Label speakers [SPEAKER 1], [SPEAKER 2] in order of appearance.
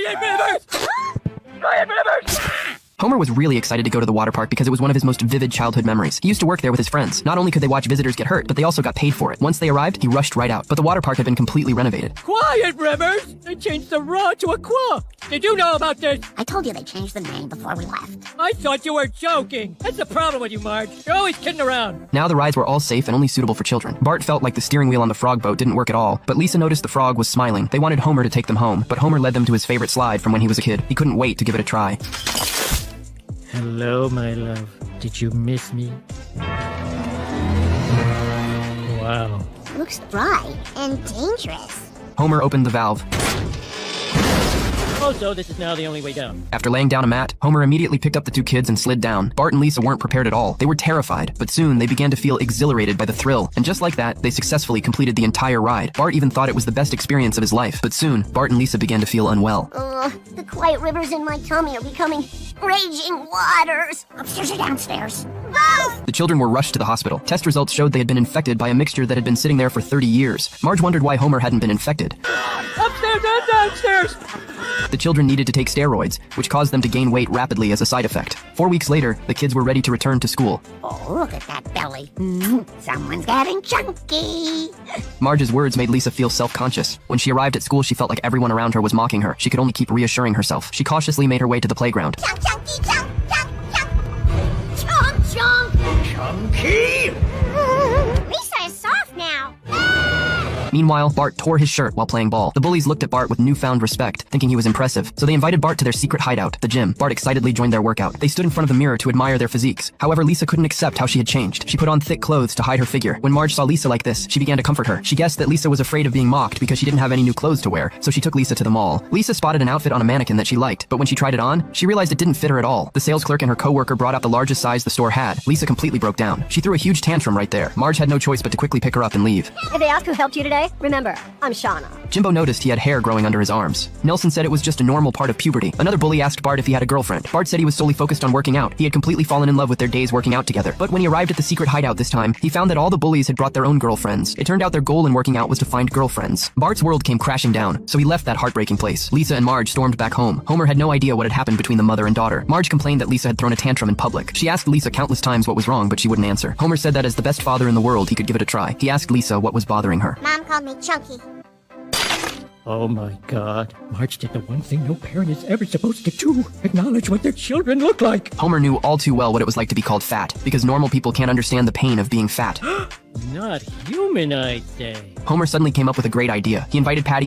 [SPEAKER 1] Giant Rivers! Giant Rivers!
[SPEAKER 2] Homer was really excited to go to the water park because it was one of his most vivid childhood memories. He used to work there with his friends. Not only could they watch visitors get hurt, but they also got paid for it. Once they arrived, he rushed right out. But the water park had been completely renovated.
[SPEAKER 1] Quiet Rivers! They changed the rod to a quaw! Did you know about this?
[SPEAKER 3] I told you they changed the name before we left.
[SPEAKER 1] I thought you were joking. That's the problem with you, Marge. You're always kidding around.
[SPEAKER 2] Now the rides were all safe and only suitable for children. Bart felt like the steering wheel on the frog boat didn't work at all, but Lisa noticed the frog was smiling. They wanted Homer to take them home, but Homer led them to his favorite slide from when he was a kid. He couldn't wait to give it a try.
[SPEAKER 1] Hello, my love. Did you miss me? Wow.
[SPEAKER 3] Looks dry and dangerous.
[SPEAKER 2] Homer opened the valve.
[SPEAKER 1] Also, this is now the only way down.
[SPEAKER 2] After laying down a mat, Homer immediately picked up the two kids and slid down. Bart and Lisa weren't prepared at all. They were terrified, but soon they began to feel exhilarated by the thrill. And just like that, they successfully completed the entire ride. Bart even thought it was the best experience of his life. But soon, Bart and Lisa began to feel unwell.
[SPEAKER 3] The quiet rivers in my tummy are becoming raging waters. Upstairs or downstairs? Both!
[SPEAKER 2] The children were rushed to the hospital. Test results showed they had been infected by a mixture that had been sitting there for 30 years. Marge wondered why Homer hadn't been infected.
[SPEAKER 1] Upstairs and downstairs!
[SPEAKER 2] The children needed to take steroids, which caused them to gain weight rapidly as a side effect. 4 weeks later, the kids were ready to return to school.
[SPEAKER 3] Oh, look at that belly. Someone's getting chunky.
[SPEAKER 2] Marge's words made Lisa feel self-conscious. When she arrived at school, she felt like everyone around her was mocking her. She could only keep reassuring herself. She cautiously made her way to the playground.
[SPEAKER 3] Chunk, chunky, chunk, chunk, chunk. Chunk, chunk.
[SPEAKER 1] Chunky!
[SPEAKER 3] Lisa is soft now.
[SPEAKER 2] Meanwhile, Bart tore his shirt while playing ball. The bullies looked at Bart with newfound respect, thinking he was impressive. So they invited Bart to their secret hideout, the gym. Bart excitedly joined their workout. They stood in front of the mirror to admire their physiques. However, Lisa couldn't accept how she had changed. She put on thick clothes to hide her figure. When Marge saw Lisa like this, she began to comfort her. She guessed that Lisa was afraid of being mocked because she didn't have any new clothes to wear, so she took Lisa to the mall. Lisa spotted an outfit on a mannequin that she liked, but when she tried it on, she realized it didn't fit her at all. The sales clerk and her coworker brought out the largest size the store had. Lisa completely broke down. She threw a huge tantrum right there. Marge had no choice but to quickly pick her up and leave.
[SPEAKER 4] If they ask who helped you today, remember, I'm Shauna.
[SPEAKER 2] Jimbo noticed he had hair growing under his arms. Nelson said it was just a normal part of puberty. Another bully asked Bart if he had a girlfriend. Bart said he was solely focused on working out. He had completely fallen in love with their days working out together. But when he arrived at the secret hideout this time, he found that all the bullies had brought their own girlfriends. It turned out their goal in working out was to find girlfriends. Bart's world came crashing down, so he left that heartbreaking place. Lisa and Marge stormed back home. Homer had no idea what had happened between the mother and daughter. Marge complained that Lisa had thrown a tantrum in public. She asked Lisa countless times what was wrong, but she wouldn't answer. Homer said that as the best father in the world, he could give it a try. He asked Lisa what was bothering her.
[SPEAKER 3] Mom called me chunky.
[SPEAKER 1] Oh my God. Marge did the one thing no parent is ever supposed to do. Acknowledge what their children look like.
[SPEAKER 2] Homer knew all too well what it was like to be called fat, because normal people can't understand the pain of being fat.
[SPEAKER 1] Not human, I'd say.
[SPEAKER 2] Homer suddenly came up with a great idea. He invited Patty